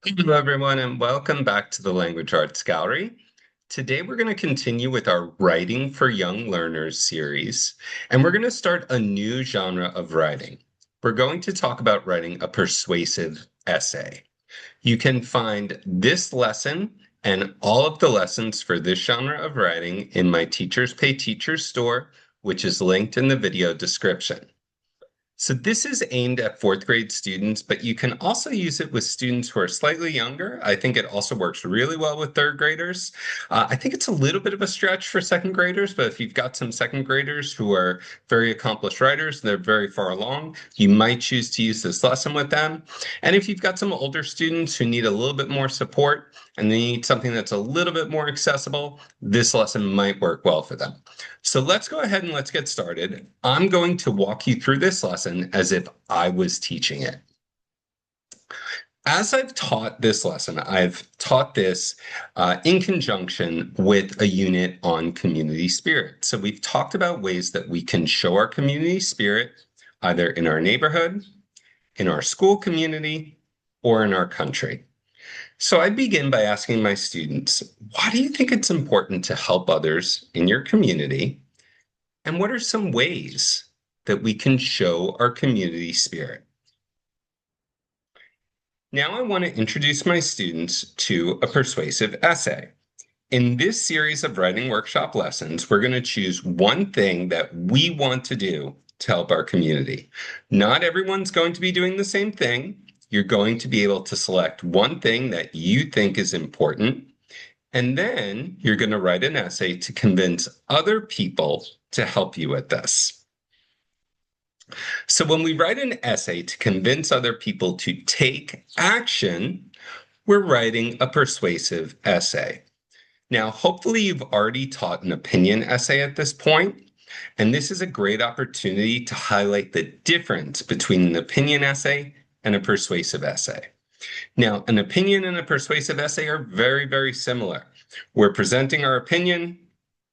Hello, everyone, and welcome back to the Language Arts Gallery. Today, we're going to continue with our Writing for Young Learners series, and we're going to start a new genre of writing. We're going to talk about writing a persuasive essay. You can find this lesson and all of the lessons for this genre of writing in my Teachers Pay Teachers store, which is linked in the video description. So this is aimed at fourth grade students, but you can also use it with students who are slightly younger. I think it also works really well with third graders. I think it's a little bit of a stretch for second graders, but if you've got some second graders who are very accomplished writers, they're very far along, you might choose to use this lesson with them. And if you've got some older students who need a little bit more support and they need something that's a little bit more accessible, this lesson might work well for them. So let's go ahead and let's get started. I'm going to walk you through this lesson as if I was teaching it. As I've taught this lesson, I've taught this in conjunction with a unit on community spirit. So we've talked about ways that we can show our community spirit either in our neighborhood, in our school community, or in our country. So I begin by asking my students, why do you think it's important to help others in your community? And what are some ways that we can show our community spirit? Now I want to introduce my students to a persuasive essay. In this series of writing workshop lessons, we're going to choose one thing that we want to do to help our community. Not everyone's going to be doing the same thing. You're going to be able to select one thing that you think is important, and then you're going to write an essay to convince other people to help you with this. So when we write an essay to convince other people to take action, we're writing a persuasive essay. Now, hopefully you've already taught an opinion essay at this point, and this is a great opportunity to highlight the difference between an opinion essay and a persuasive essay. Now, an opinion and a persuasive essay are very, very similar. We're presenting our opinion,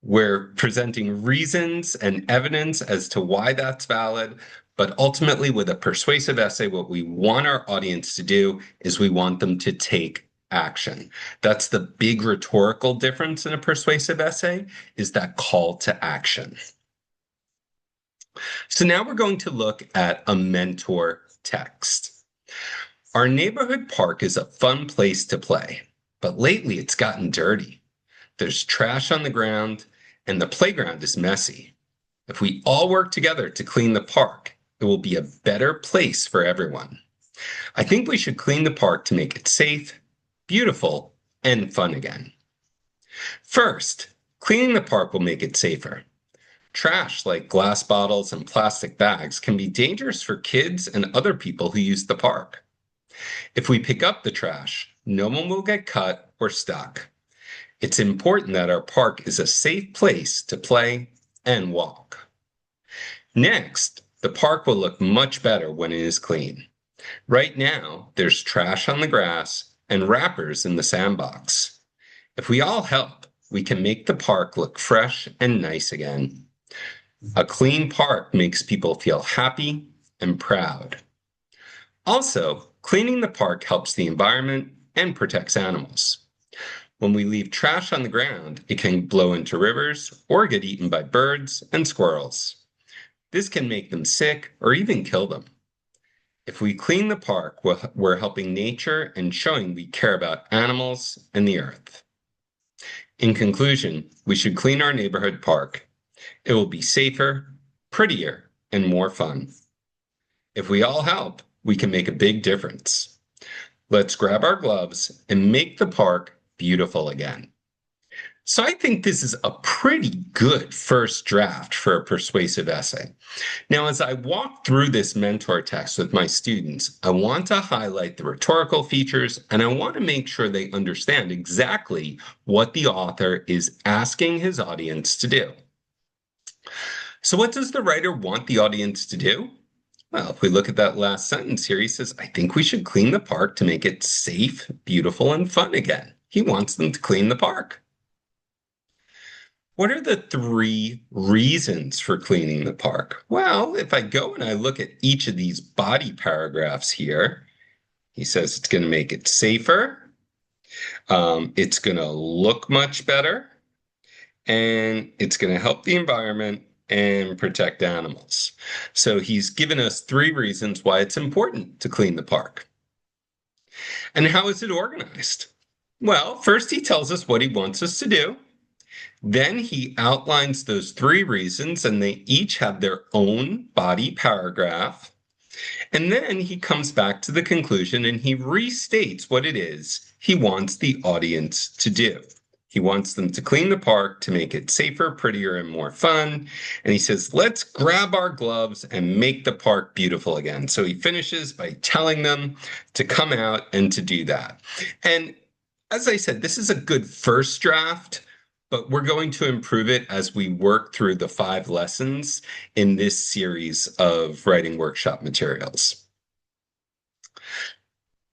we're presenting reasons and evidence as to why that's valid, but ultimately with a persuasive essay, what we want our audience to do is we want them to take action. That's the big rhetorical difference in a persuasive essay, is that call to action. So now we're going to look at a mentor text. Our neighborhood park is a fun place to play, but lately it's gotten dirty. There's trash on the ground, and the playground is messy. If we all work together to clean the park, it will be a better place for everyone. I think we should clean the park to make it safe, beautiful, and fun again. First, cleaning the park will make it safer. Trash like glass bottles and plastic bags can be dangerous for kids and other people who use the park. If we pick up the trash, no one will get cut or stuck. It's important that our park is a safe place to play and walk. Next, the park will look much better when it is clean. Right now, there's trash on the grass and wrappers in the sandbox. If we all help, we can make the park look fresh and nice again. A clean park makes people feel happy and proud. Also, cleaning the park helps the environment and protects animals. When we leave trash on the ground, it can blow into rivers or get eaten by birds and squirrels. This can make them sick or even kill them. If we clean the park, we're helping nature and showing we care about animals and the earth. In conclusion, we should clean our neighborhood park. It will be safer, prettier, and more fun. If we all help, we can make a big difference. Let's grab our gloves and make the park beautiful again. So I think this is a pretty good first draft for a persuasive essay. Now, as I walk through this mentor text with my students, I want to highlight the rhetorical features, and I want to make sure they understand exactly what the author is asking his audience to do. So what does the writer want the audience to do? Well, if we look at that last sentence here, he says, I think we should clean the park to make it safe, beautiful, and fun again. He wants them to clean the park. What are the 3 reasons for cleaning the park? Well, if I go and I look at each of these body paragraphs here, He says it's going to make it safer. It's going to look much better, and it's going to help the environment and protect animals. So he's given us 3 reasons why it's important to clean the park. And how is it organized? Well, first he tells us what he wants us to do. Then he outlines those 3 reasons, and they each have their own body paragraph. And then he comes back to the conclusion and he restates what it is he wants the audience to do. He wants them to clean the park to make it safer, prettier, and more fun. And he says, let's grab our gloves and make the park beautiful again. So he finishes by telling them to come out and to do that. And as I said, this is a good first draft, but we're going to improve it as we work through the 5 lessons in this series of writing workshop materials.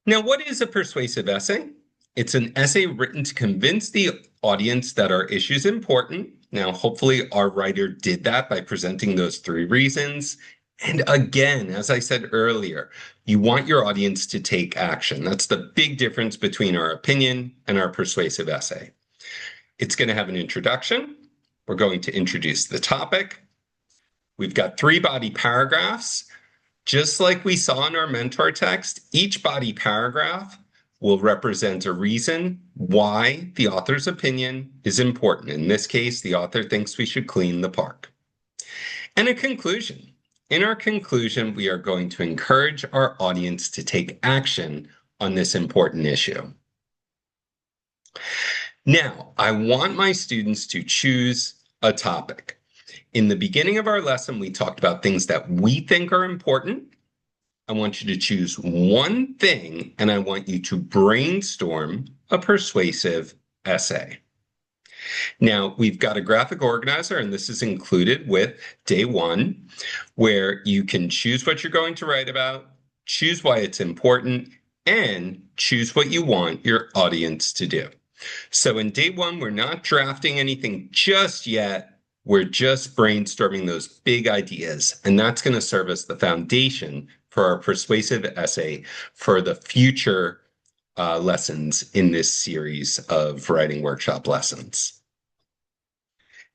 Now, what is a persuasive essay? It's an essay written to convince the audience that our issue is important. Now, hopefully our writer did that by presenting those 3 reasons. And again, as I said earlier, you want your audience to take action. That's the big difference between our opinion and our persuasive essay. It's going to have an introduction. We're going to introduce the topic. We've got 3 body paragraphs. Just like we saw in our mentor text, each body paragraph will represent a reason why the author's opinion is important. In this case, the author thinks we should clean the park. And a conclusion. In our conclusion, we are going to encourage our audience to take action on this important issue. Now, I want my students to choose a topic. In the beginning of our lesson, we talked about things that we think are important. I want you to choose one thing, and I want you to brainstorm a persuasive essay. Now, we've got a graphic organizer, and this is included with day 1, where you can choose what you're going to write about, choose why it's important, and choose what you want your audience to do. So in day 1, we're not drafting anything just yet. We're just brainstorming those big ideas, and that's going to serve as the foundation for our persuasive essay for the future lessons in this series of writing workshop lessons.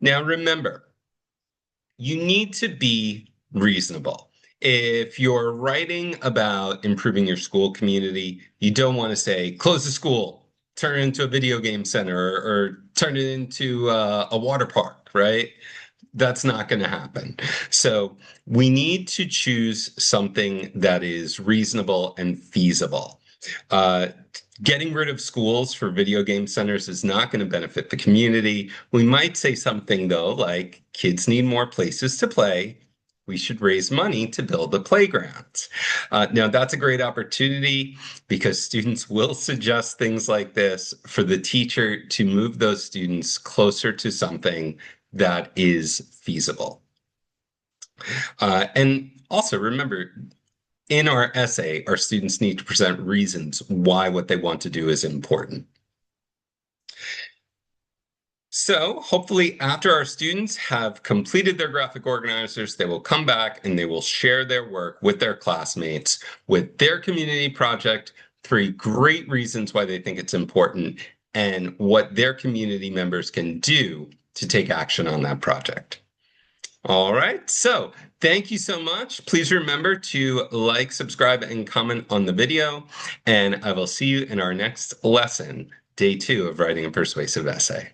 Now, remember, you need to be reasonable. If you're writing about improving your school community, you don't want to say, close the school, turn it into a video game center, or turn it into a water park, right? That's not going to happen. So we need to choose something that is reasonable and feasible. Getting rid of schools for video game centers is not going to benefit the community. We might say something, though, like kids need more places to play. We should raise money to build the playgrounds. Now, that's a great opportunity because students will suggest things like this for the teacher to move those students closer to something that is feasible. And also remember, in our essay, our students need to present reasons why what they want to do is important. So hopefully after our students have completed their graphic organizers, they will come back and they will share their work with their classmates, with their community project, 3 great reasons why they think it's important, and what their community members can do to take action on that project. All right, so thank you so much. Please remember to like, subscribe, and comment on the video, and I will see you in our next lesson, day 2 of writing a persuasive essay.